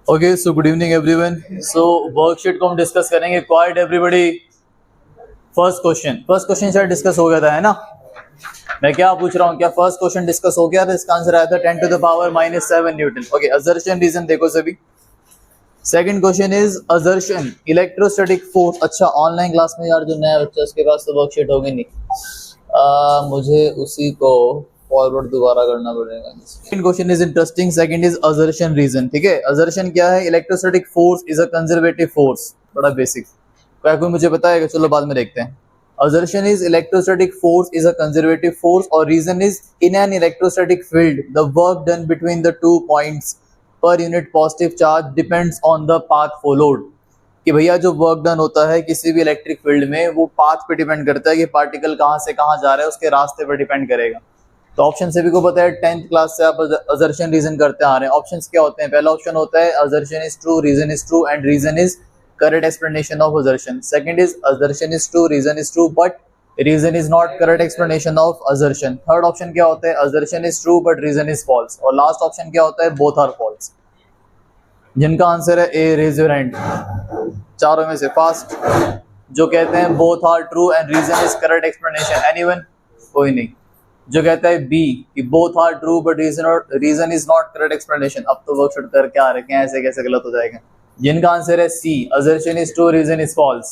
Okay so good evening everyone. So worksheet को हम discuss करेंगे। Quiet everybody. फर्स्ट क्वेश्चन शायद डिस्कस हो गया था, है ना? मैं क्या पूछ रहा हूँ, क्या फर्स्ट क्वेश्चन डिस्कस हो गया था? इसका आंसर आया था 10 to the power -7 newton. Okay, assertion reason देखो सभी। Second question is assertion electrostatic force. अच्छा, ऑनलाइन क्लास में यार जो नया बच्चा उसके पास तो वर्कशीट होगी नहीं, मुझे उसी को फॉरवर्ड दोबारा करना पड़ेगा। Second question is interesting. Second is assertion reason. ठीक है, असर्शन क्या है? Electrostatic force is a conservative force. बड़ा बेसिक, क्या कोई मुझे बताएगा? चलो बाद में देखते हैं। Assertion is electrostatic force is a conservative force, or reason is in an electrostatic field the work done between the 2 points per unit positive charge depends on the path followed। कि भैया जो वर्क डन होता है किसी भी electric field में वो path पे डिपेंड करता है कि पार्टिकल कहाँ से कहाँ जा रहा है, उसके रास्ते पर डिपेंड करेगा। तो ऑप्शन सभी को पता है, 10th क्लास से आप असर्शन रीजन करते आ रहे हैं। ऑप्शंस क्या होते हैं? पहला ऑप्शन होता है assertion is true, reason is true and reason is correct explanation of assertion. Second is assertion is true, reason is true, but reason is not correct explanation of assertion. Third option क्या होता है? assertion is true but reason is false. और last option क्या होता है? both are false. जिनका answer है ए, raise your hand. चारों में से फास्ट जो कहते हैं both are true and reason is correct explanation. Anyone? कोई नहीं। जो कहता है बी कि both are true but reason is not correct explanation। अब तो वर्कशीट करके आ रखे हैं, ऐसे कैसे गलत हो जाएगा? जिनका आंसर है C, assertion is true, reason is false.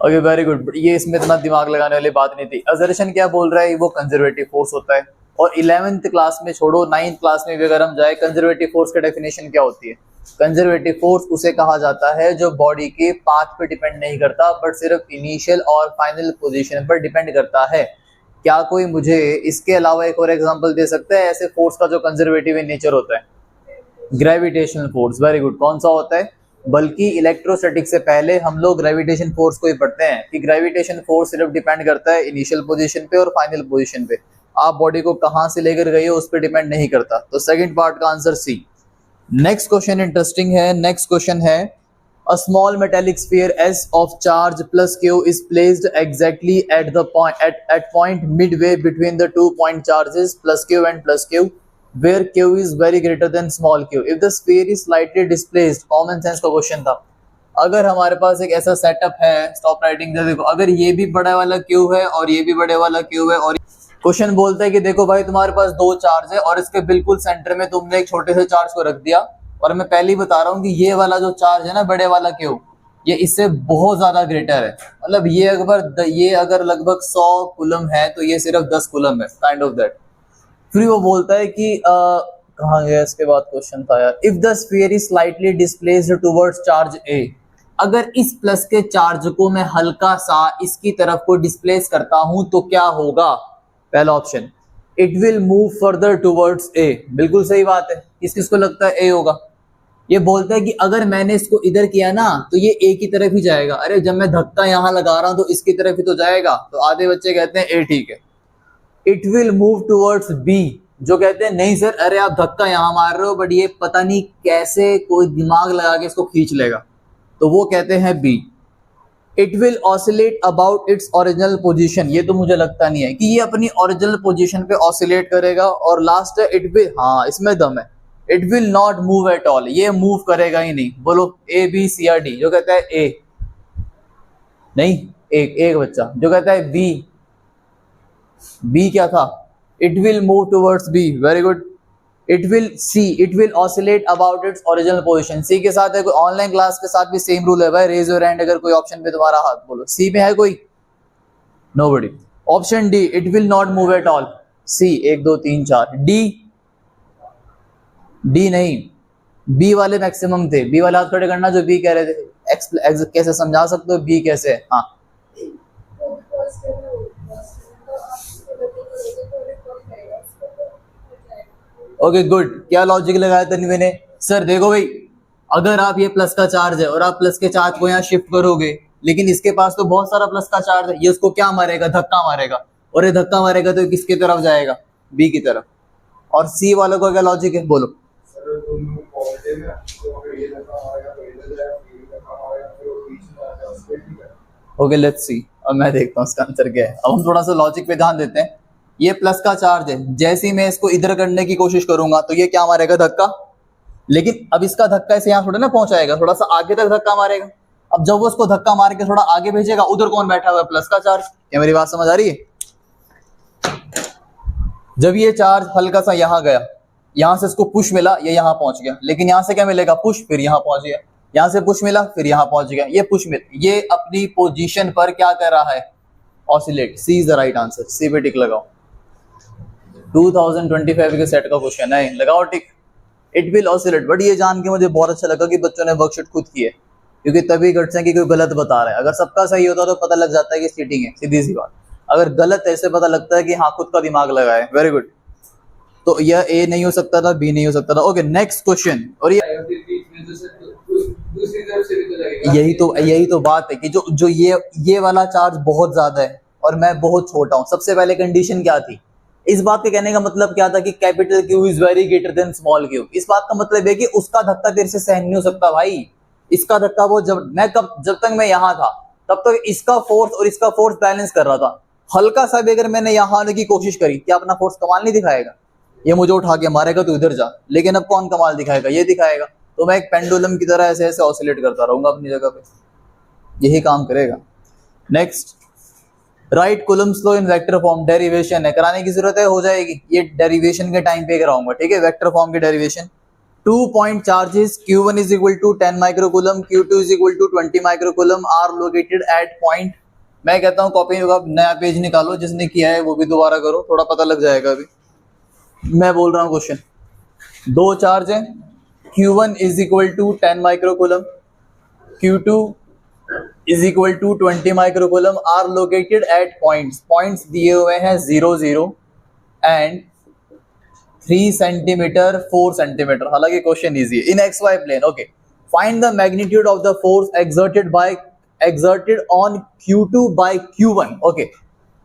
Okay, very good. ये इसमें इतना दिमाग लगाने वाली बात नहीं थी। असर्शन क्या बोल रहा है? वो कंजर्वेटिव फोर्स होता है। और 11th क्लास में छोड़ो, 9th क्लास में भी अगर हम जाए, कंजर्वेटिव फोर्स का डेफिनेशन क्या होती है? कंजर्वेटिव फोर्स उसे कहा जाता है जो बॉडी के पाथ पे डिपेंड नहीं करता बट सिर्फ इनिशियल और फाइनल पोजीशन पर डिपेंड करता है। क्या कोई मुझे इसके अलावा एक और एग्जांपल दे सकता है ऐसे फोर्स का जो कंजर्वेटिव इन नेचर होता है? Gravitational force. Very good. कौन सा होता है? बल्कि इलेक्ट्रोस्टैटिक से पहले हम लोग ग्रेविटेशन फोर्स को ही पढ़ते हैं कि ग्रेविटेशन फोर्स सिर्फ डिपेंड करता है इनिशियल पोजीशन पे और फाइनल पोजीशन पे। आप बॉडी को कहां से लेकर गए हो उस पर डिपेंड नहीं करता। तो सेकंड पार्ट का answer C. Next question interesting है। नेक्स्ट क्वेश्चन है, a small metallic sphere s of charge plus q is placed exactly at the point midway between the 2 point charges plus q and plus q where q is very greater than small q if the sphere is slightly displaced। Common sense का question था। अगर हमारे पास एक ऐसा setup है, stop writing दे देखो, अगर ये भी बड़ा वाला q है और ये भी बड़े वाला q है और क्वेश्चन बोलता है कि देखो भाई तुम्हारे पास दो चार्ज है और इसके बिल्कुल सेंटर में तुमने एक छोटे से चार्ज को रख दिया, और मैं पहले ही बता रहा हूँ कि ये वाला जो चार्ज है ना, बड़े वाला क्यू, ये इससे बहुत ज्यादा ग्रेटर है। मतलब ये अगर लगभग 100 कूलम है तो ये सिर्फ 10 कूलम है, काइंड ऑफ दैट। फिर वो बोलता है कि कहाँ गया इसके बाद क्वेश्चन था यार। If the sphere is slightly displaced towards charge A, अगर इस प्लस के चार्ज को मैं हल्का सा इसकी तरफ को डिस्प्लेस करता हूं तो क्या होगा? पहला option, it will move further towards a. बिल्कुल सही बात है। किसको लगता है ए होगा? ये बोलता है कि अगर मैंने इसको इधर किया ना तो ये ए की तरफ ही जाएगा। अरे जब मैं धक्का यहां लगा रहा हूं तो इसकी तरफ ही तो जाएगा। तो आधे बच्चे कहते हैं ए ठीक है। It will move towards B, जो कहते हैं नहीं सर, अरे आप धक्का यहां मार रहे हो बट ये पता नहीं कैसे कोई दिमाग लगा के इसको खींच लेगा, तो वो कहते हैं B. It will oscillate about its original position, ये तो मुझे लगता नहीं है कि ये अपनी ओरिजिनल पोजीशन पे ऑसिलेट करेगा। और लास्ट है इट विल, हाँ इसमें दम है, it will not move at all, ये मूव करेगा ही नहीं। बोलो ए बी सी या डी? जो कहता है ए, नहीं एक बच्चा जो कहता है बी। बी क्या था? It will move towards B. Very good. It will C, it will oscillate about its original position. C के साथ है कोई? ऑनलाइन क्लास के साथ भी सेम रूल है भाई, रेज योर हैंड अगर कोई ऑप्शन पे तुम्हारा हाथ। बोलो सी में है कोई? Nobody. Option D, it will not move at all. C 1 2 3 4। D, D नहीं, बी वाले मैक्सिमम थे। बी वाले हाथ खड़े करना जो बी कह रहे थे। कैसे समझा सकते हो बी कैसे? हाँ ओके गुड। क्या लॉजिक लगाया तन्वी ने? सर देखो भाई, अगर आप ये प्लस का चार्ज है और आप प्लस के चार्ज को यहाँ शिफ्ट करोगे, लेकिन इसके पास तो बहुत सारा प्लस का चार्ज है, ये उसको क्या मारेगा? धक्का मारेगा। और ये धक्का मारेगा तो किसकी तरफ जाएगा? बी की तरफ। और सी वालों का क्या लॉजिक है? बोलो। Okay let's see. अब मैं देखता हूँ इसका आंसर क्या है। अब हम थोड़ा सा लॉजिक पे ध्यान देते हैं। ये प्लस का चार्ज है, जैसे ही मैं इसको इधर करने की कोशिश करूंगा तो ये क्या मारेगा? धक्का। लेकिन अब इसका धक्का इसे यहाँ थोड़ा ना पहुंचाएगा, थोड़ा सा आगे तक धक्का मारेगा। अब जब वो उसको धक्का मार के थोड़ा आगे भेजेगा, उधर कौन बैठा हुआ है, प्लस का चार्ज। क्या मेरी बात समझ आ रही है? जब ये चार्ज हल्का सा यहाँ गया, यहाँ से इसको पुश मिला, ये यहाँ पहुंच गया, लेकिन यहाँ से क्या मिलेगा, पुश, फिर यहाँ पहुंच गया, यहाँ से पुश मिला, फिर यहाँ पहुंच गया, ये पुश मिल, ये अपनी पोजीशन पर क्या कर रहा है, oscillate. C is the right answer, C पे टिक लगाओ। 2025 के सेट का क्वेश्चन है, लगाओ tick. It will oscillate. But ये जान के मुझे बहुत अच्छा लगा कि बच्चों ने वर्कशीट खुद की है, क्योंकि तभी घटते हैं कि कोई गलत बता रहा है। अगर सबका सही होता तो पता लग जाता है कि चीटिंग है, सीधी सी बात। अगर गलत है ऐसे पता लगता है कि हाँ खुद का दिमाग लगा है। Very good. तो यह ए नहीं हो सकता था, बी नहीं हो सकता था। Okay next question. और यही तो बात है कि जो ये वाला चार्ज बहुत ज्यादा है और मैं बहुत छोटा हूं। सबसे पहले कंडीशन क्या थी, इस बात के कहने का मतलब क्या था कि capital Q is very greater than small Q. इस बात का मतलब है कि उसका धक्का तेरे से सहन नहीं हो सकता भाई। इसका धक्का वो जब तक मैं यहाँ था तब तक इसका फोर्स और इसका फोर्स बैलेंस कर रहा था। हल्का सा भी अगर मैंने यहाँ आने की कोशिश करी, क्या अपना फोर्स कमाल नहीं दिखाएगा? ये मुझे उठा के मारेगा तो इधर जा, लेकिन अब कौन कमाल दिखाएगा, ये दिखाएगा। तो मैं एक पेंडुलम की तरह ऐसे ऐसे ऑसिलेट करता रहूंगा अपनी जगह पे, यही काम करेगा। Next, right Coulomb's law in vector form. Derivation है, कराने की जरूरत है, हो जाएगी। ये डेरिवेशन के टाइम पे कराऊंगा, ठीक है। वेक्टर फॉर्म की derivation. 2 point charges Q1 is equal to 10 microcoulomb, Q2 is equal to 20 microcoulomb are located at point. मैं कहता हूँ कॉपी का नया पेज निकालो, जिसने किया है वो भी दोबारा करो, थोड़ा पता लग जाएगा। अभी मैं बोल रहा हूँ क्वेश्चन। 2 चार्ज है, Q1 is equal to 10 microcoulomb, Q2 is equal to 20 microcoulomb are located at points. Points दिए हुए हैं 0 0 एंड 3 सेंटीमीटर 4 सेंटीमीटर। हालांकि क्वेश्चन इजी है। In X Y plane. Okay, find the magnitude of the force exerted on Q2 by Q1। Okay,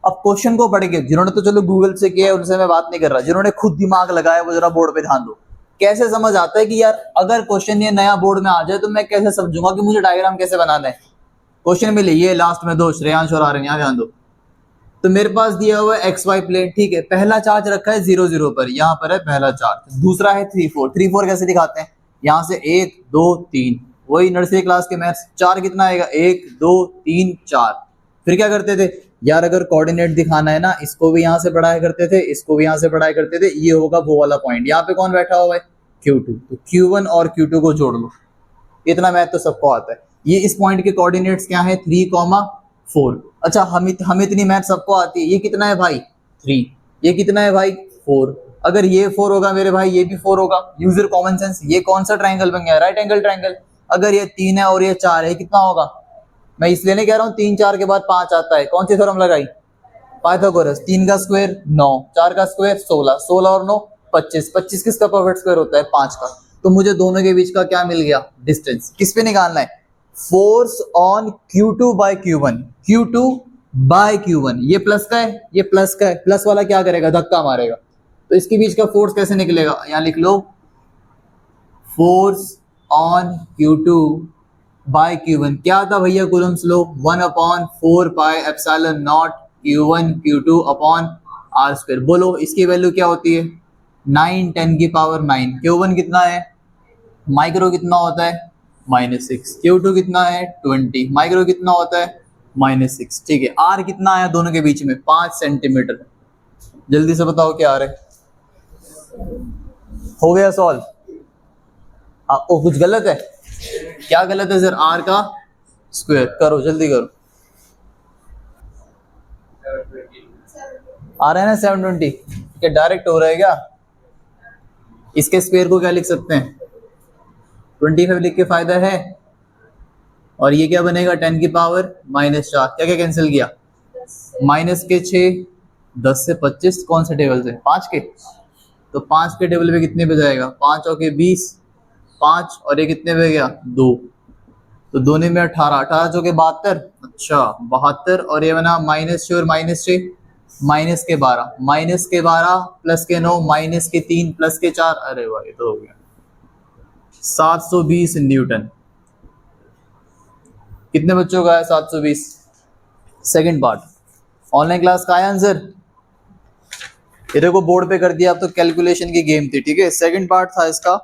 अब question को पढ़ के, जिन्होंने तो चलो गूगल से किया है उनसे मैं बात नहीं कर रहा, जिन्होंने खुद दिमाग लगाया वो जरा बोर्ड पे ध्यान दो। कैसे समझ आता है कि यार अगर क्वेश्चन ये नया बोर्ड में आ जाए तो मैं कैसे समझूंगा कि मुझे डायग्राम कैसे बनाना है। क्वेश्चन में ये लास्ट में 2 श्रेयांश और आर्यन, यहाँ ध्यान दो। तो मेरे पास दिया हुआ है एक्स वाई प्लेन, ठीक है। पहला चार्ज रखा है 0 0 पर, यहाँ पर है पहला चार्ज। दूसरा है 3 4। 3 4 कैसे दिखाते हैं, यहाँ से 1 2 3, वही नर्सरी क्लास के मैथ्स। 4 कितना आएगा, 1 2 3 4। फिर क्या करते थे यार, अगर कोऑर्डिनेट दिखाना है ना, इसको भी यहाँ से बढ़ाया करते थे, इसको भी यहाँ से बढ़ाया करते थे। ये होगा वो वाला पॉइंट। यहाँ पे कौन बैठा हुआ है, Q2। तो Q1 और Q2 को जोड़ लो। इतना मैथ तो सबको आता है। ये इस पॉइंट के कोऑर्डिनेट्स क्या है, 3, 4। अच्छा, हम इतनी मैथ सबको आती है। ये कितना है भाई, 3। ये कितना है भाई, 4। अगर ये 4 होगा मेरे भाई, ये भी 4 होगा। User common sense. ये कौन सा ट्रायंगल बन गया, राइट एंगल ट्रायंगल। अगर ये 3 है और ये 4 है, कितना होगा? मैं इसलिए नहीं कह रहा हूँ 3 4 के बाद 5 आता है। कौन सी थ्योरम लगाई, पाइथागोरस। 3 का स्क्वायर 9, 4 का स्क्वायर 16, 16 और 9 25। 25 किसका परफेक्ट स्क्वायर होता है, 5 का। तो मुझे दोनों के बीच का क्या मिल गया, डिस्टेंस। किस पे निकालना है, force on Q2 by Q1। Q2 by Q1, ये प्लस का है, ये प्लस का है। प्लस वाला क्या करेगा, धक्का मारेगा। तो इसके बीच का फोर्स कैसे निकलेगा, यहां लिख लो, force on Q2 by Q1। क्या था भैया Coulomb's law, 1/4 pi epsilon not Q1 Q2 upon R square. बोलो इसकी वैल्यू क्या होती है, 9 10 की पावर 9। Q1 कितना है, माइक्रो कितना होता है, -6। Q2 कितना है, 20। माइक्रो कितना होता है, -6। ठीक है। R कितना आया दोनों के बीच में, 5 सेंटीमीटर। जल्दी से बताओ क्या आ रहा है, हो गया सॉल्व। ओ कुछ गलत है, क्या गलत है सर, R का स्क्वायर। करो जल्दी करो, आ रहा है ना 720। क्या डायरेक्ट हो रहा है क्या, इसके स्क्वायर को क्या लिख सकते हैं, 25 लिख के फायदा है। और ये क्या बनेगा, 10 की पावर -4। क्या क्या कैंसिल किया, माइनस के 6, 10 से 25, कौन से टेबल से, 5 के। तो 5 के टेबल पे कितने पे जाएगा, 5 और के 20, 5 और ये कितने पे गया, 2। तो दोनों में 18, 18 चौके 72। अच्छा 72, और ये बना -6 और -6, माइनस के 12 प्लस के 9 माइनस के 3 प्लस के 4। अरे भाई तो हो गया 720 न्यूटन। कितने बच्चों का है 720। सेकंड पार्ट, ऑनलाइन क्लास का है आंसर, ये देखो बोर्ड पे कर दिया। अब तो कैलकुलेशन की गेम थी, ठीक है। सेकंड पार्ट था इसका,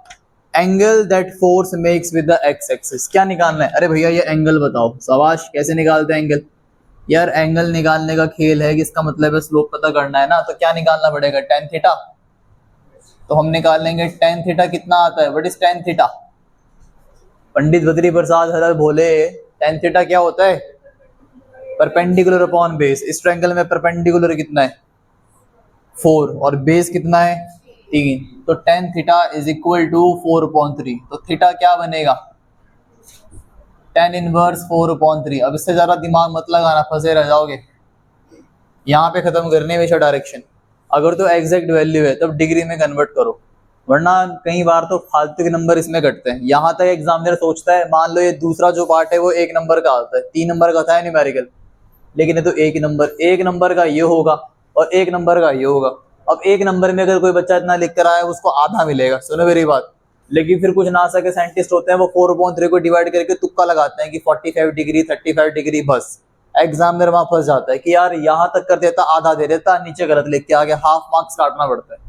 angle that force makes with the x axis, क्या निकालना है? अरे भैया ये एंगल बताओ। शाबाश, कैसे निकालते हैं एंगल? यार एंगल निकालने का खेल है कि इसका मतलब है स्लोप पता करना है ना, तो क्या निकालना पड़ेगा? Tan theta. तो हम निकाल लेंगे टेन थीटा कितना आता है, what is tan theta? Pandit Badri Prasad हर बोले टेन थीटा क्या होता है? Perpendicular upon base. इस ट्रायंगल में परपेंडिकुलर कितना है? 4 और बेस कितना है? 3। तो tan theta is equal to 4/3। तो थीटा क्या बनेगा? Tan inverse 4/3। अब इससे ज्यादा दिमाग मत लगाना, फंसे रह जाओगे। यहाँ पे खत्म करने में डायरेक्शन। अगर तो एग्जैक्ट वैल्यू है तब डिग्री में कन्वर्ट करो, वरना कई बार तो फालतू के नंबर इसमें कटते हैं। यहाँ तक एग्जामिनर सोचता है, मान लो ये दूसरा जो पार्ट है वो 1 नंबर का आता है, 3 नंबर का था है न्यूमेरिकल, लेकिन ये तो 1 नंबर का ये होगा और 1 नंबर का ये होगा। अब 1 नंबर में अगर कोई बच्चा इतना लिख कर आया उसको आधा मिलेगा, सुनो मेरी बात। लेकिन फिर कुछ नासा के साइंटिस्ट होते हैं वो 4/3 को डिवाइड करके तुक्का लगाते हैं कि 45 डिग्री 35 डिग्री, बस एग्जामिनर वहां फंस जाता है कि यार यहाँ तक कर देता, आधा दे देता, नीचे गलत लिख के आगे हाफ मार्क्स काटना पड़ता है।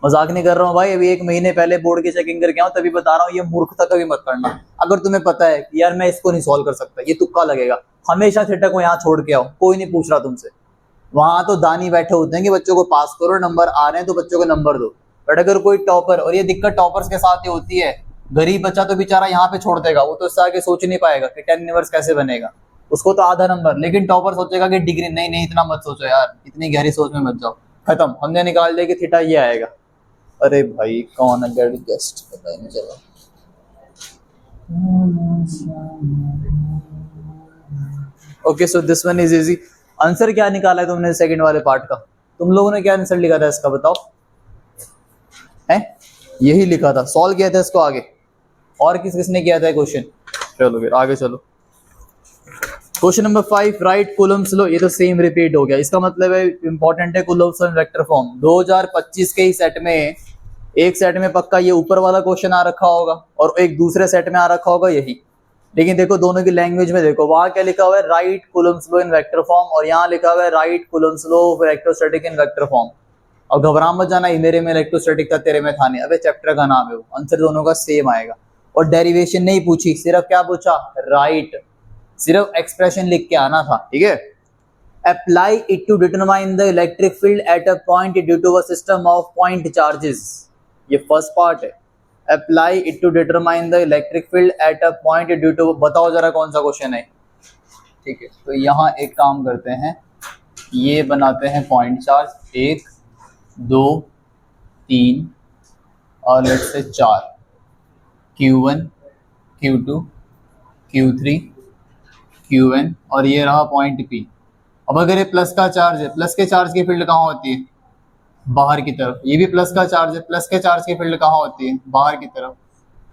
मजाक नहीं कर रहा हूँ भाई, अभी 1 महीने पहले बोर्ड की चेकिंग करके आऊँ तभी बता रहा हूँ, ये मूर्खता कभी मत करना। अगर तुम्हें पता है कि यार मैं इसको नहीं सॉल्व कर सकता, ये तुक्का लगेगा, हमेशा थीटा को यहाँ छोड़ के आओ, कोई नहीं पूछ रहा तुमसे। वहां तो दानी बैठे होते हैं कि बच्चों को पास करो, नंबर आ रहे हैं तो बच्चों को नंबर दो। बट अगर कोई टॉपर, और ये दिक्कत टॉपर्स के साथ ही होती है, गरीब बच्चा तो बेचारा यहाँ पे छोड़ देगा, वो तो इससे आगे सोच नहीं पाएगा कि टेन इनवर्स कैसे बनेगा, उसको तो आधा नंबर। लेकिन टॉपर सोचेगा कि डिग्री, नहीं नहीं इतना मत सोचो यार, इतनी गहरी सोच में मत जाओ, खत्म, हमने निकाल दिया कि थीटा ये आएगा। अरे भाई कौन है गेट गेस्ट, पता ही नहीं चला। Okay so this one is easy. Answer क्या निकाला है तुमने सेकंड वाले पार्ट का? तुम लोगों ने क्या आंसर लिखा था इसका, बताओ? है यही लिखा था, सॉल्व किया था इसको आगे? और किस किसने किया था क्वेश्चन? चलो फिर आगे चलो। Question number 5, right Coulomb's law. ये तो सेम रिपीट हो गया, इसका मतलब है इंपॉर्टेंट है Coulomb's law in vector form. 2025 के ही सेट में, एक सेट में पक्का ये ऊपर वाला क्वेश्चन आ रखा होगा और एक दूसरे सेट में आ रखा होगा यही। लेकिन देखो दोनों की लैंग्वेज में देखो, वहां क्या लिखा हुआ है, right Coulomb's law in vector form, और यहाँ लिखा हुआ है right Coulomb's law of electrostatic in vector form. और घबरा मत जाना, मेरे में इलेक्ट्रोस्टैटिक था तेरे में था नहीं, अबे चैप्टर का नाम है वो, आंसर दोनों का सेम आएगा। और डेरिवेशन नहीं पूछी, सिर्फ क्या पूछा, राइट, सिर्फ एक्सप्रेशन लिख के आना था, ठीक है। Apply it to determine the electric field at a point due to a system of point charges, ये फर्स्ट पार्ट है। Apply it to determine the electric field at a point due to, बताओ जरा कौन सा question है, ठीक है। तो यहाँ एक काम करते हैं, ये बनाते हैं पॉइंट चार्ज, 1 2 3 और let's say 4, Q1 Q2 Q3 Qn, और ये रहा पॉइंट P। अब अगर ये प्लस का चार्ज है, प्लस के चार्ज की फील्ड कहाँ होती है, बाहर की तरफ। ये भी प्लस का चार्ज है, प्लस के चार्ज की फील्ड कहाँ होती है, बाहर की तरफ।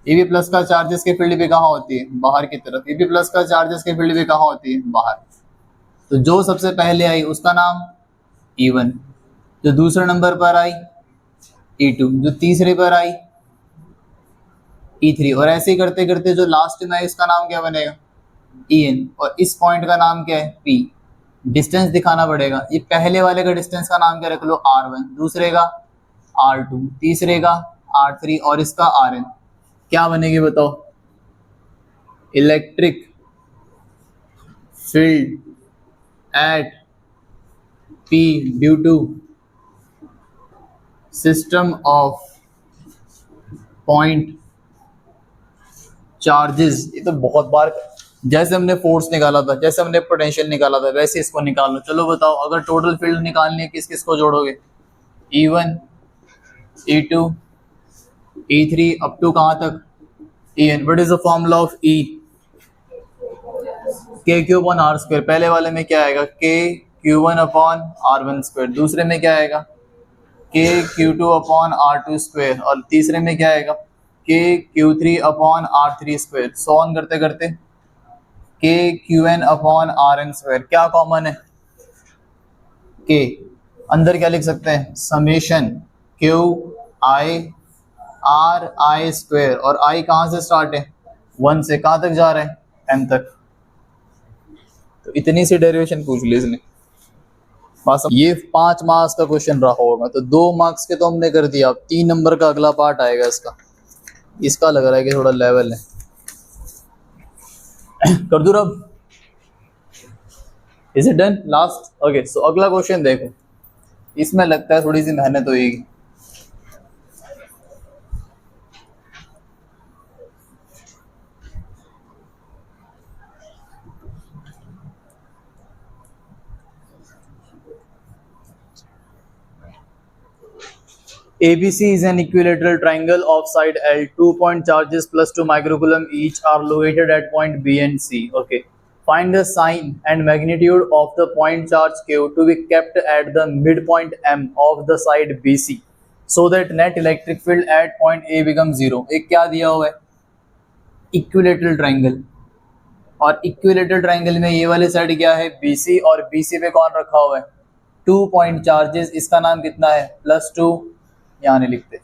ये भी प्लस का चार्जेस की फील्ड भी कहाँ होती है, बाहर की तरफ। ये भी प्लस का चार्जेस की फील्ड भी कहाँ होती है, बाहर। तो जो सबसे पहले आई उसका नाम E1, जो दूसरे नंबर पर आई E2, जो तीसरे पर आई E3, और ऐसे ही करते करते जो लास्ट में आई उसका नाम क्या बनेगा, En, और इस पॉइंट का नाम क्या है, P। डिस्टेंस दिखाना पड़ेगा, ये पहले वाले का डिस्टेंस का नाम क्या रख लो, R1, दूसरे का R2, तीसरे का R3 और इसका Rn। क्या बनेगी बताओ, electric field at P due to system of point charges. ये तो बहुत बार, जैसे हमने फोर्स निकाला था, जैसे हमने पोटेंशियल निकाला था, वैसे इसको निकाल लो। चलो बताओ, अगर टोटल फील्ड निकालनी है किस किस को जोड़ोगे, E1 E2 E3 up to कहाँ तक, En। What is the formula of E, K3/R²। पहले वाले में क्या आएगा, K(Q1/R1²। दूसरे में क्या आएगा, K(Q2/R2²। और तीसरे में क्या आएगा, K(Q3/R3²। सो ऑन करते करते KQN/Rn²। क्या कॉमन है, K। अंदर क्या लिख सकते हैं, समेशन QI/RI²। और I कहाँ से स्टार्ट है, 1 से कहाँ तक जा रहा है, M तक। तो इतनी सी डेरिवेशन पूछ ली इसने बस। ये 5 मार्क्स का क्वेश्चन रहा होगा, तो 2 मार्क्स के तो हमने कर दिया। अब 3 नंबर का अगला पार्ट आएगा इसका। इसका लग रहा है कि थोड़ा लेवल है। कर दूं अब? Is it done? Last. Okay, so अगला क्वेश्चन देखो, इसमें लगता है थोड़ी सी मेहनत होगी। ABC is an equilateral triangle of side L. 2-point charges plus 2 microcoulomb each are located at point B and C. Okay. Find the sign and magnitude of the point charge Q to be kept at the midpoint M of the side BC so that net electric field at point A becomes 0. एक क्या दिया हुआ है? Equilateral triangle, और equilateral triangle में ये वाली side क्या है? BC, और BC पे कौन रखा हुआ है? 2 पॉइंट चार्जेस। इसका नाम कितना है? +2, यहाँ नहीं लिखते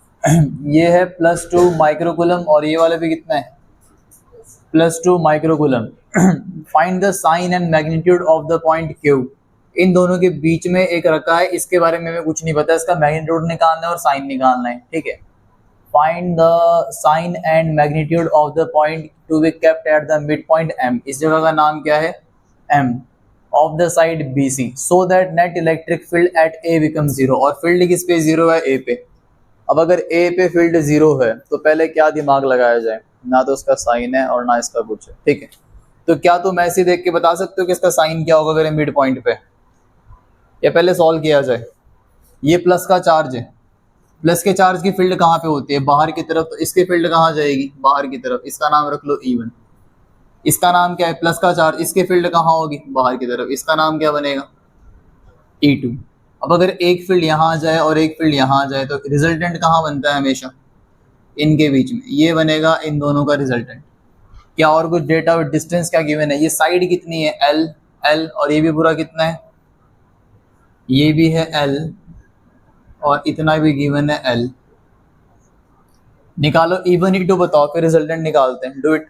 ये है +2 माइक्रोकूलम, और ये वाला भी कितना है? +2 microcoulomb. Find the sign and magnitude of the point Q। इन दोनों के बीच में एक रखा है, इसके बारे में हमें कुछ नहीं पता, इसका मैग्नीट्यूड निकालना है और साइन निकालना है, ठीक है। Find the sign and magnitude of the point to be kept at the mid point M। इस जगह का नाम क्या है? M of the side BC so that net electric field at A become 0। और फील्ड किस पे 0 है? A पे। अब अगर A पे फील्ड 0 है तो पहले क्या दिमाग लगाया जाए? ना तो उसका साइन है और ना इसका कुछ है, ठीक है। तो क्या तुम ऐसे देख के बता सकते हो कि इसका साइन क्या होगा अगर मिड पॉइंट पे? या पहले सॉल्व किया जाए? ये प्लस का चार्ज है, प्लस के चार्ज की फील्ड कहाँ पे होती है? बाहर की तरफ। तो इसकी फील्ड कहाँ जाएगी? बाहर की तरफ। इसका नाम रख लो E1। इसका नाम क्या है? प्लस का चार्ज। इसकी फील्ड कहाँ होगी? बाहर की तरफ। इसका नाम क्या बनेगा? E2। अब अगर एक फील्ड यहाँ आ जाए और एक फील्ड यहाँ आ जाए तो रिजल्टेंट कहाँ बनता है? हमेशा इनके बीच में। ये बनेगा इन दोनों का रिजल्टेंट। क्या और कुछ डेटा और डिस्टेंस क्या गिवन है? ये साइड कितनी है? L, L, और ये भी पूरा कितना है? ये भी है L, और इतना भी गिवन है L। निकालो E1 E2 बताओ, फिर रिजल्टेंट निकालते हैं। Do it.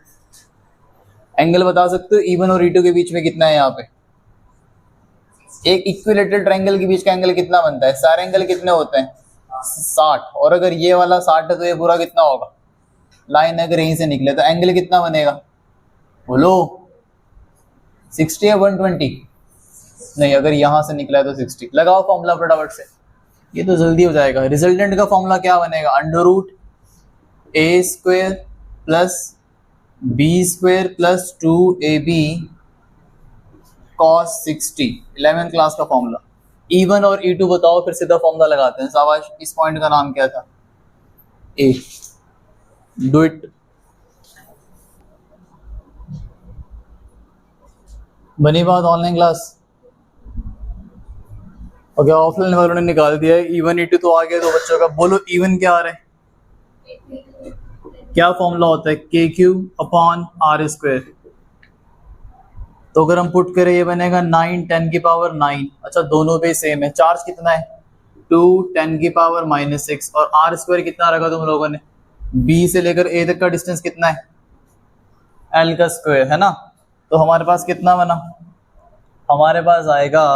एंगल बता सकते हो E1 और E2 के बीच में कितना है? यहाँ पे एक इक्विलेटरल ट्रायंगल के बीच का एंगल कितना बनता है? सारे एंगल कितने होते हैं? 60। और अगर ये वाला 60 है तो ये पूरा कितना होगा? लाइन अगर यहीं से निकले तो एंगल कितना बनेगा? बोलो। 60 या 120? नहीं, अगर यहां से निकला है तो 60। लगाओ फॉर्मूला फटाफट से, ये तो जल्दी हो जाएगा। रिजल्टेंट का फॉर्मूला क्या बनेगा? √a² + b² + 2ab cos 60। 11th class का फॉर्मूला। E1 और E2 बताओ, फिर सीधा फॉर्मूला लगाते हैं। शाबाश। इस पॉइंट का नाम क्या था? A। Do it. बनी बात? ऑनलाइन क्लास ओके, ऑफलाइन वालों ने निकाल दिया है। E1 E2 तो आ गया तो बच्चों का। बोलो E1 क्या आ रहा है? क्या फॉर्मूला होता है? KQ/R²। तो अगर हम पुट करें ये बनेगा 9 10⁻⁹। अच्छा, दोनों पे सेम है। चार्ज कितना है? 2 10⁻⁻⁶। और R² कितना रखा तुम लोगों ने? B से लेकर A तक का डिस्टेंस कितना है? L का स्क्वायर, है ना। तो हमारे पास कितना बना? हमारे पास आएगा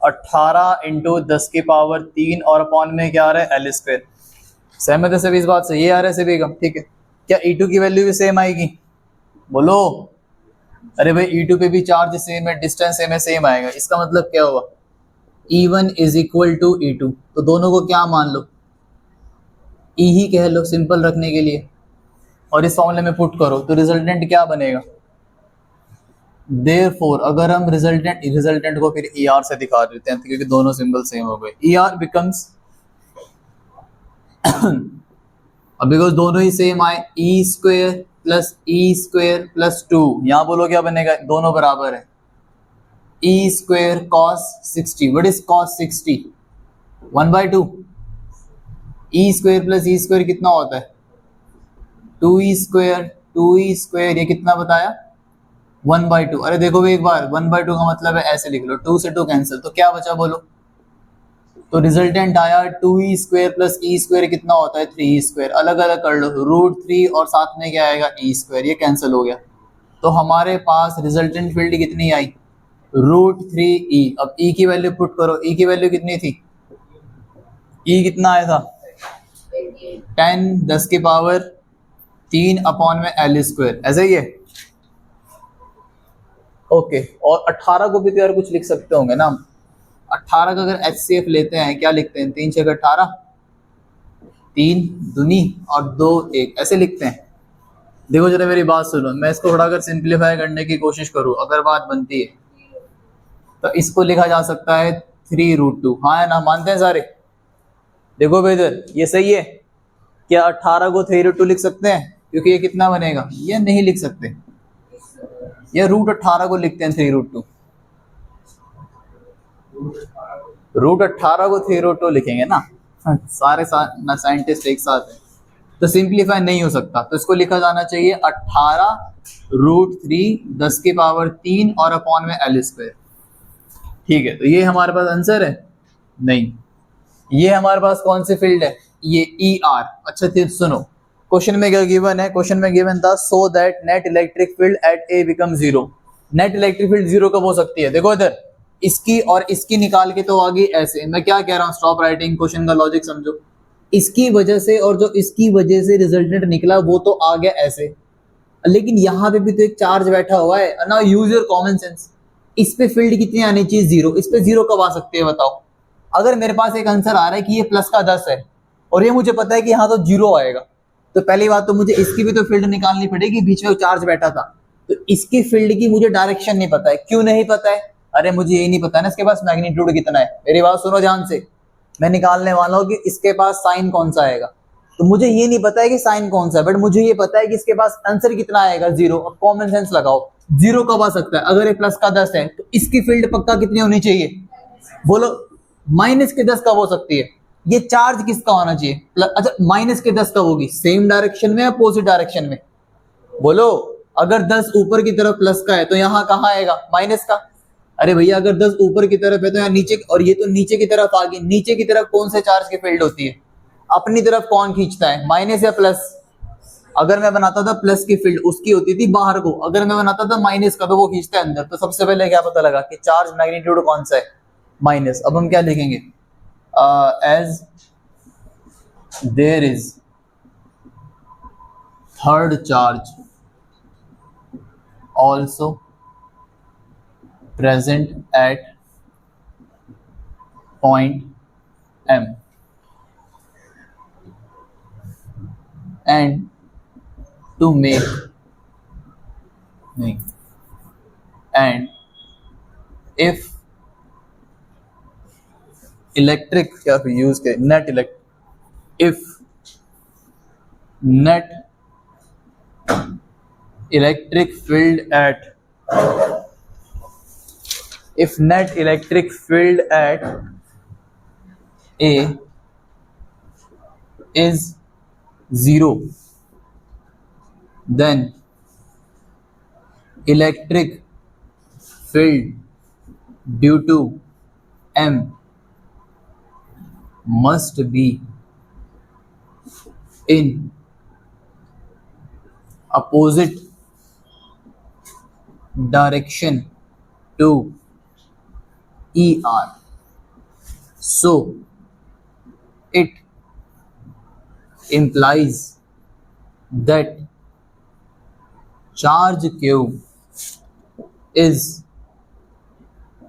18 × 10⁻³ और अपॉन में क्या आ रहा है? L²। सहमत है सभी इस बात से? ये आ रहा है सभी का, ठीक है। क्या E2 की वैल्यू भी सेम आएगी? बोलो। अरे भाई, E2 पे भी चार्ज सेम है, डिस्टेंस सेम है, सेम आएगा। इसका मतलब क्या हुआ? E1 = E2। तो दोनों को क्या मान लो? E ही कह लो सिंपल रखने के लिए, और इस फॉर्मूले में पुट करो तो रिजल्टेंट क्या बनेगा? देयरफॉर अगर हम रिजल्टेंट को फिर ER से दिखा देते हैं क्योंकि दोनों सिंबल सेम हो गए। ER बिकम्स अब बिकॉज दोनों ही सेम आए, E² + E² + 2। यहाँ बोलो क्या बनेगा? दोनों बराबर है। E² cos 60। What is cos 60? 1/2। E² + E² कितना होता है? 2E²। 2E², ये कितना बताया? 1/2। अरे देखो भी एक बार, 1/2 का मतलब है ऐसे लिख लो, 2 से 2 कैंसिल, तो क्या बचा बोलो? तो रिजल्टेंट आया 2E² + E² कितना होता है? 3E²। अलग अलग कर लो, √3 और साथ में क्या आएगा? E²। ये कैंसिल हो गया। तो हमारे पास रिजल्टेंट फील्ड कितनी आई? √3E। अब E की वैल्यू पुट करो। E की वैल्यू कितनी थी? E कितना आया था? 10 10⁻⁻⁴ 3/L², ऐसे ही है। ओके, और 18 को भी तो यार कुछ लिख सकते होंगे ना। 18 का अगर HCF लेते हैं, क्या लिखते हैं? 3 6 18, 3 दूनी और 2 1, ऐसे लिखते हैं। देखो जरा मेरी बात सुनो, मैं इसको थोड़ा अगर सिंप्लीफाई करने की कोशिश करूं, अगर बात बनती है तो इसको लिखा जा सकता है 3√2। हाँ है ना, मानते हैं सारे? देखो बेदर, ये सही है क्या? 18 को 3√2 लिख सकते हैं? क्योंकि ये कितना बनेगा, ये नहीं लिख सकते, ये √18 को लिखते हैं 3√2। √18 को 3√2 लिखेंगे ना, सारे ना साइंटिस्ट एक साथ हैं, तो सिंप्लीफाई नहीं हो सकता, तो इसको लिखा जाना चाहिए 18√3 10⁻³ और अपॉन में L²। ठीक है, तो ये हमारे पास आंसर है? नहीं, ये हमारे पास कौन सी फील्ड है? ये ER। अच्छा फिर सुनो, क्वेश्चन में क्या गिवन है? क्वेश्चन में गिवन था सो that net electric field at A become 0। Net electric field 0 कब हो सकती है? देखो इधर, इसकी और इसकी निकाल के तो आगे ऐसे। मैं क्या कह रहा हूँ, स्टॉप राइटिंग, क्वेश्चन का लॉजिक समझो। इसकी वजह से और जो इसकी वजह से रिजल्टेंट निकला वो तो आ गया ऐसे, लेकिन यहाँ पे भी तो एक चार्ज बैठा हुआ है ना। Use your common sense. इस पे फील्ड कितनी आनी चाहिए? 0। इस पे 0 कब आ सकते हैं बताओ? अगर मेरे पास एक आंसर आ रहा है कि ये प्लस का 10 है और ये मुझे पता है कि यहाँ तो 0 आएगा, तो पहली बात तो मुझे इसकी भी तो फील्ड निकालनी पड़ेगी। बीच में चार्ज बैठा था तो इसकी फील्ड की मुझे डायरेक्शन नहीं पता है। क्यों नहीं पता है? अरे मुझे ये नहीं पता ना इसके पास मैग्नीट्यूड कितना है। मेरी बात सुनो ध्यान से, मैं निकालने वाला हूँ कि इसके पास साइन कौन सा आएगा, तो मुझे ये नहीं पता है कि साइन कौन सा है, बट मुझे ये पता है कि इसके पास आंसर कितना आएगा, 0। अब कॉमन सेंस लगाओ, 0 कब आ सकता है? अगर ये प्लस का 10 है तो इसकी फील्ड पक्का कितनी होनी चाहिए? बोलो, माइनस के 10 कब हो सकती है? ये चार्ज किसका होना चाहिए? अच्छा, माइनस के 10 कब होगी? सेम डायरेक्शन में या अपोजिट डायरेक्शन में? बोलो, अगर 10 ऊपर की तरफ प्लस का है तो यहाँ कहाँ आएगा? माइनस का। अरे भैया, अगर 10 ऊपर की तरफ है तो यहाँ नीचे, और ये तो नीचे की तरफ आ गई। नीचे की तरफ कौन से चार्ज की फील्ड होती है? अपनी तरफ कौन खींचता है, माइनस या प्लस? अगर मैं बनाता था प्लस की फील्ड, उसकी होती थी बाहर को। अगर मैं बनाता था माइनस का, तो वो खींचता है अंदर। तो सबसे पहले क्या पता लगा कि चार्ज मैग्नीट्यूड कौन सा है? माइनस। अब हम क्या लिखेंगे? As there is third charge also present at point M and to make and if electric क्या यूज के net elect if net electric field at if net electric field at A is 0, then electric field due to M must be in opposite direction to ER. So it implies that charge Q is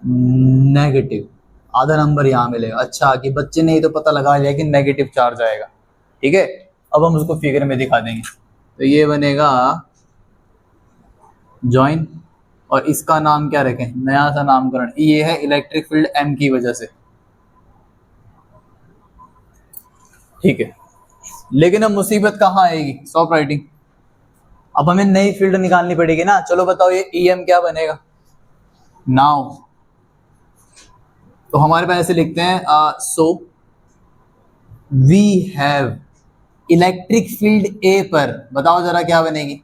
negative. आधा number यहाँ मिलेगा। अच्छा, कि बच्चे ने ही तो पता लगा लिया कि नेगेटिव चार्ज आएगा। ठीक है, अब हम उसको फिगर में दिखा देंगे। तो ये बनेगा जॉइन, और इसका नाम क्या रखें? नया सा नामकरण। ये है इलेक्ट्रिक फील्ड एम की वजह से। ठीक है, लेकिन अब मुसीबत कहाँ आएगी? Stop writing. अब हमें नई फील्ड निकालनी पड़ेगी ना। चलो बताओ, ये EM क्या बनेगा नाउ? तो हमारे पास ऐसे लिखते हैं, so we have electric field A पर, बताओ जरा क्या बनेगी?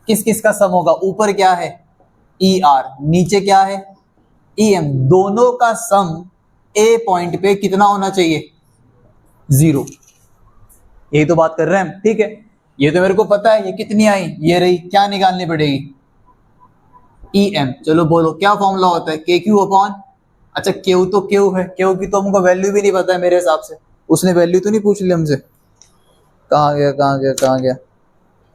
किस किस का सम होगा? ऊपर क्या है? ER, नीचे क्या है? EM। दोनों का सम A पॉइंट पे कितना होना चाहिए? 0। यही तो बात कर रहे हैं हम। ठीक है, ये तो मेरे को पता है। ये कितनी आई? ये रही। क्या निकालनी पड़ेगी? EM। चलो बोलो, क्या फॉर्मूला होता है? KQ अपॉन, अच्छा Q तो Q है, Q की तो हमको वैल्यू भी नहीं पता है मेरे हिसाब से। उसने वैल्यू तो नहीं पूछ ली हमसे। कहाँ गया?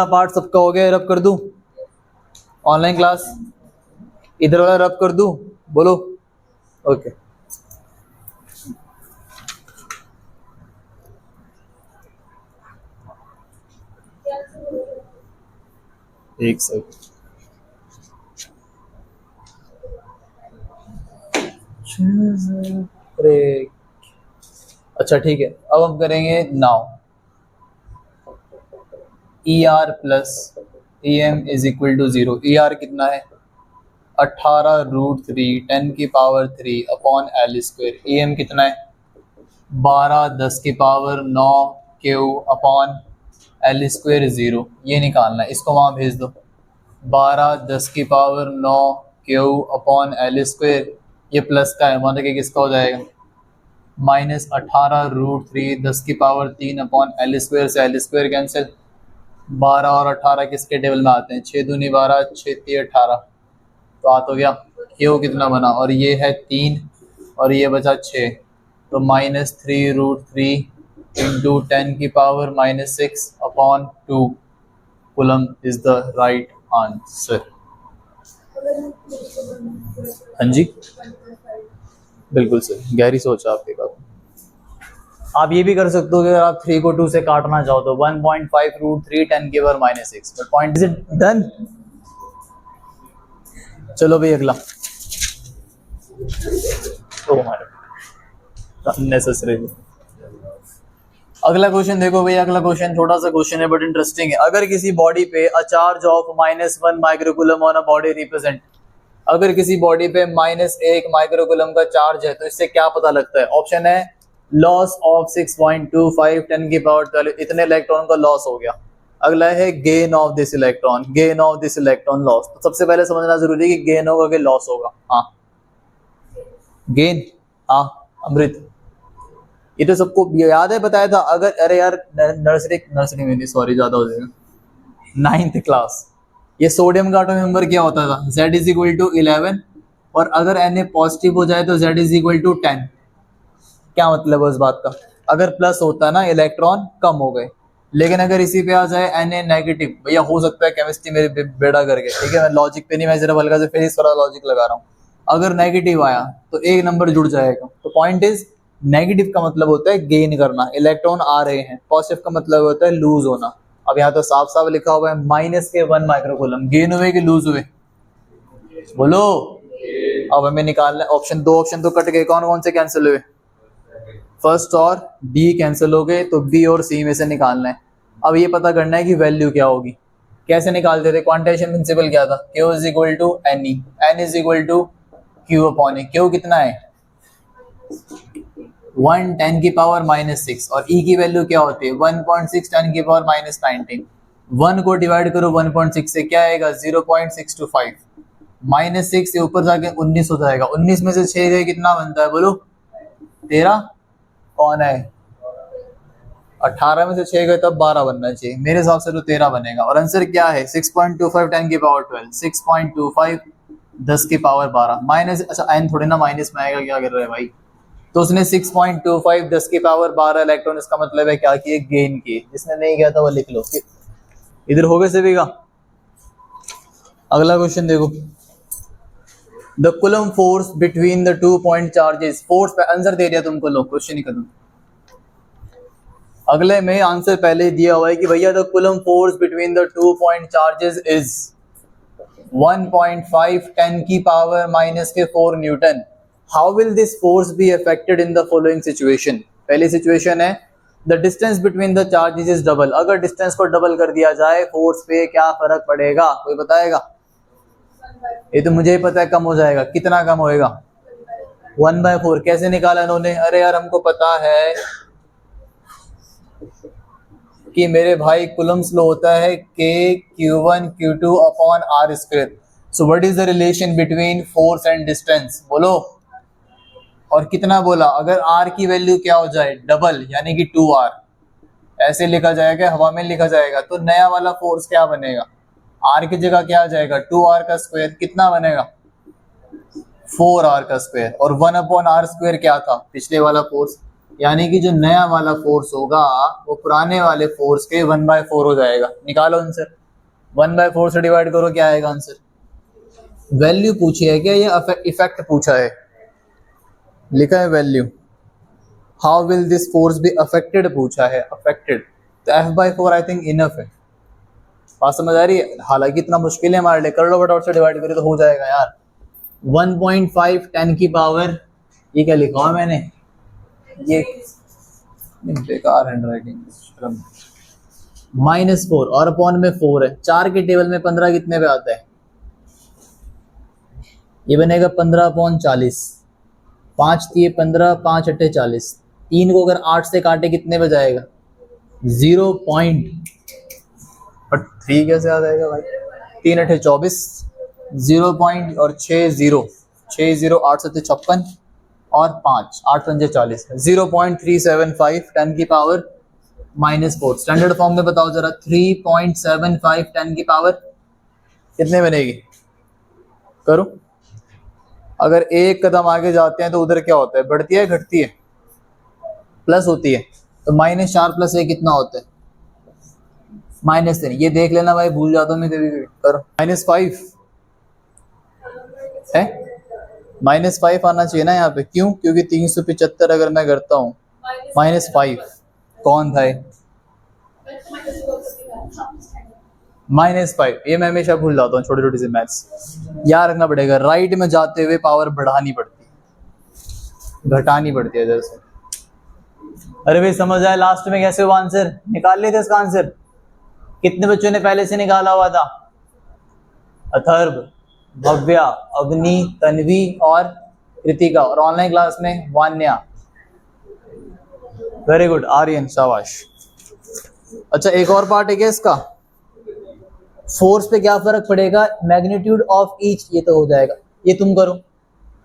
वाला पार्ट सबका हो गया, रब कर दूं? ऑनलाइन क्लास इधर वाला रब कर दूं? बोलो। ओके एक सेकंड। अच्छा ठीक है, अब हम करेंगे now E R plus E M is equal to 0। E R कितना है? 18√3 10⁻³ upon L square. E M कितना है? 12 10⁻9 क्यू अपॉन एल स्क्वायर 0। ये निकालना है, इसको वहाँ भेज दो। 12 10⁻9 क्यू अपॉन एल स्क्वायर, ये प्लस का है, वहाँ देखिए किसका हो जाएगा? माइनस 18√3 10 की पावर 3 अपॉन एल स्क्वायर से एल स्क्वायर कैंसिल, 12 और 18 किसके टेबल में आते हैं, 6 दूनी 12 6 3 18, तो आ तो गया। क्यू कितना बना, और ये है 3 और ये बचा 6, तो -3√3 इंटू 10 की power -6 upon 2 coulomb is the right answer. हाँ जी बिल्कुल सही, गहरी सोच है आपके पास। आप ये भी कर सकते हो कि अगर आप 3 को 2 से काटना चाहो तो 1.5√3 10 की power -6, but point is it done. चलो भाई अगला, तो हमारे अननेसेसरी। अगला क्वेश्चन देखो भाई, अगला क्वेश्चन थोड़ा सा क्वेश्चन है बट इंटरेस्टिंग है। अगर किसी बॉडी पे a charge of -1 microcoulomb on a body represent, अगर किसी बॉडी पे -1 माइक्रोकूलम का चार्ज है तो इससे क्या पता लगता है। ऑप्शन है लॉस ऑफ 6.25 10 की पावर 12, इतने इलेक्ट्रॉन का लॉस हो गया। अगला है gain of this electron, gain of this electron loss. तो सबसे पहले समझना जरूरी है कि गेन होगा कि लॉस होगा। हाँ गेन, हाँ अमृत, ये तो सबको याद है, बताया था। अगर अरे यार नर्सरी में नहीं, सॉरी ज्यादा हो जाएगा, 9th क्लास, ये सोडियम का एटॉमिक नंबर क्या होता था, Z इज इक्वल टू 11, और अगर Na पॉजिटिव हो जाए तो Z इज इक्वल टू 10। क्या मतलब है उस बात का, अगर प्लस होता है ना इलेक्ट्रॉन कम हो गए, लेकिन अगर इसी पे आ जाए Na नेगेटिव, भैया हो सकता है केमिस्ट्री मेरे बेड़ा करके, ठीक है मैं लॉजिक पे नहीं, मैं सिर्फ हल्का से फिजिक्स वाला लॉजिक लगा रहा हूँ। अगर नेगेटिव आया तो एक नंबर जुड़ जाएगा। तो पॉइंट इज नेगेटिव का मतलब होता है गेन करना, इलेक्ट्रॉन आ रहे हैं। पॉजिटिव का मतलब होता है लूज होना। अब यहाँ तो साफ साफ लिखा हुआ है -1 माइक्रोकूलम, गेन हुए कि लूज हुए, बोलो। अब हमें निकालना है ऑप्शन, 2 ऑप्शन तो कट गए, कौन कौन से कैंसिल हुए, फर्स्ट और डी कैंसिल हो गए, तो बी और सी में से निकालना है। अब ये पता करना है कि वैल्यू क्या होगी। कैसे निकालते थे, क्वांटाइजेशन प्रिंसिपल क्या था, Q is equal to NE, N is equal to Q upon E। Q कितना है 1 10 की पावर -6, और E की वैल्यू क्या होती है 1.6 10 की पावर -19। 1 को डिवाइड करो 1.6 से, क्या आएगा 0.625, -6 से ऊपर जाके 19 हो जाएगा। 19 में से 6 गए कितना बनता है बोलो, 13। कौन है 18 में से 6 गए तब 12 बनना चाहिए, मेरे हिसाब से तो 13 बनेगा। और आंसर क्या है 6.25 10 की पावर 12, 6.25 10 की पावर 12 माइनस, अच्छा n थोड़ी ना माइनस में आएगा, क्या कर रहे हैं भाई। तो उसने 6.25 10 की पावर 12 इलेक्ट्रॉन, इसका मतलब है क्या किए, गेन किए। जिसने नहीं किया था वो लिख लो, इधर हो गए सभी का। अगला क्वेश्चन देखो, the coulomb force between the 2 point charges, force पे आंसर दे दिया तुमको, लो क्वेश्चन ही खत्म। अगले में आंसर पहले ही दिया हुआ है कि भैया the coulomb force between the 2 point charges is 1.5 10 की power -4 Newton. How will this force be affected in the following situation. पहली सिचुएशन है the distance between the charges is double, अगर डिस्टेंस को डबल कर दिया जाए फोर्स पे क्या फर्क पड़ेगा, कोई बताएगा। ये तो मुझे ही पता है कम हो जाएगा, कितना कम होएगा 1/4। कैसे निकाला इन्होंने, अरे यार हमको पता है कि मेरे भाई कूलम्स लॉ होता है K Q1 Q2 upon R square. So what is the relation between force and distance, बोलो। और कितना बोला, अगर R की वैल्यू क्या हो जाए डबल, यानी कि 2R, ऐसे लिखा जाएगा, हवा में लिखा जाएगा, तो नया वाला फोर्स क्या बनेगा, R की जगह क्या आ जाएगा 2R का स्क्वायर, कितना बनेगा 4R का स्क्वायर। और 1/R स्क्वायर क्या था, पिछले वाला फोर्स, यानी कि जो नया वाला फोर्स होगा वो पुराने वाले फोर्स के 1/4 हो जाएगा। निकालो आंसर, 1/4 से डिवाइड करो, क्या आएगा आंसर। वैल्यू पूछी है क्या, ये इफेक्ट पूछा है, लिखा है value. How will this force be affected पूछा है, अफेक्टेड, तो F/4 आई थिंक इनफ है। बात समझ आ रही है, हालांकि इतना मुश्किल है हमारे लिए, कर लो फटाफट से डिवाइड करो तो हो जाएगा यार। 1.5 10 की पावर, ये क्या लिखा हुआ मैंने, ये बेकार हैंडराइटिंग, -4 और अपॉन में 4 है, 4 के टेबल में 15 कितने पे आता है, ये बनेगा 15/40, 5 दिए 15, 5 अट्ठे 40, 3 को अगर 8 से काटे कितने पे जाएगा 0.3 कैसे आ जाएगा भाई, 3 अट्ठे 24, 0 और 6 0, 6 0 8 7 56, और 5, 8 पंजे 40, 0.375 10 की पावर -4। स्टैंडर्ड फॉर्म में बताओ जरा, 3.75 10 की पावर कितने बनेगी? करो। अगर एक कदम आगे जाते हैं तो उधर क्या होता है, बढ़ती है घटती है? प्लस होती है। तो -4 + 1 कितना होता है? -3। ये देख लेना भाई, भूल जाता हूँ मैं कभी कभी। करो। -5 है, -5 आना चाहिए ना यहाँ पे। क्यों? क्योंकि 375 अगर मैं करता हूँ -5, कौन था -5? ये मैं हमेशा भूल जाता हूँ, छोटी छोटी सी मैथ्स याद रखना पड़ेगा। राइट में जाते हुए पावर बढ़ानी पड़ती है, घटानी पड़ती है जैसे। अरे भाई समझ आया लास्ट में कैसे हुआ? आंसर निकाल लेते इसका आंसर। कितने बच्चों ने पहले से निकाला हुआ था? अथर्व, भव्या, अग्नि, तन्वी और कृतिका, और ऑनलाइन क्लास में वान्या। वेरी गुड आर्यन, शाबाश। अच्छा एक और पार्ट है क्या इसका? फोर्स पे क्या फर्क पड़ेगा? मैग्नीट्यूड ऑफ ईच, ये तो हो जाएगा, ये तुम करो।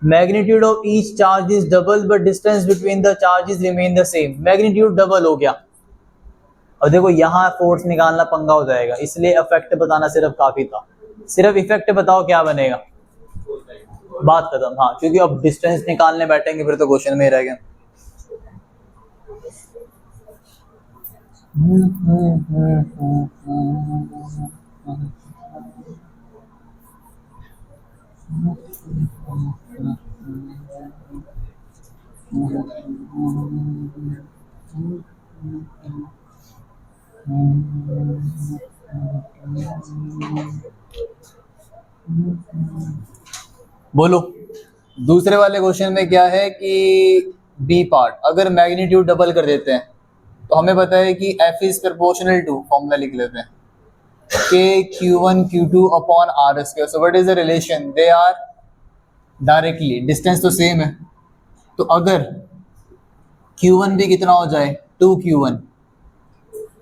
Magnitude of each charge is double but distance between the charges remain the same. Magnitude double हो गया। और देखो यहाँ फोर्स निकालना पंगा हो जाएगा, इसलिए इफेक्ट बताना सिर्फ काफी था। सिर्फ इफेक्ट बताओ क्या बनेगा, बात खत्म। हाँ, क्योंकि अब डिस्टेंस निकालने बैठेंगे फिर तो क्वेश्चन में ही रह गया। बोलो, दूसरे वाले क्वेश्चन में क्या है कि बी पार्ट, अगर मैग्नीट्यूड डबल कर देते हैं तो हमें पता है कि F is proportional to, formula लिख लेते हैं, K Q1 Q2 upon R square. So what is the relation? They are directly, distance तो सेम है। तो अगर Q1 भी कितना हो जाए 2Q1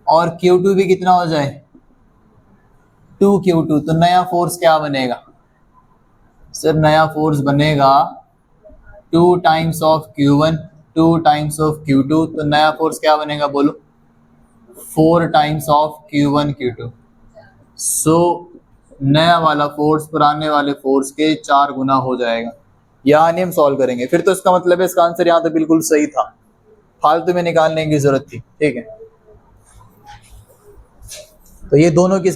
और Q2 भी कितना हो जाए 2Q2, तो नया फोर्स क्या बनेगा? सर नया फोर्स बनेगा 2 times of Q1 2 times of Q2, तो नया फोर्स क्या बनेगा बोलो? 4 टाइम्स ऑफ Q1 Q2। सो नया वाला फोर्स पुराने वाले फोर्स के 4 गुना हो जाएगा। यहाँ नहीं हम सॉल्व करेंगे, फिर तो इसका मतलब है इसका आंसर यहाँ तो बिल्कुल सही था, फालतू में निकालने की जरूरत थी। ठीक है, तो ये दोनों की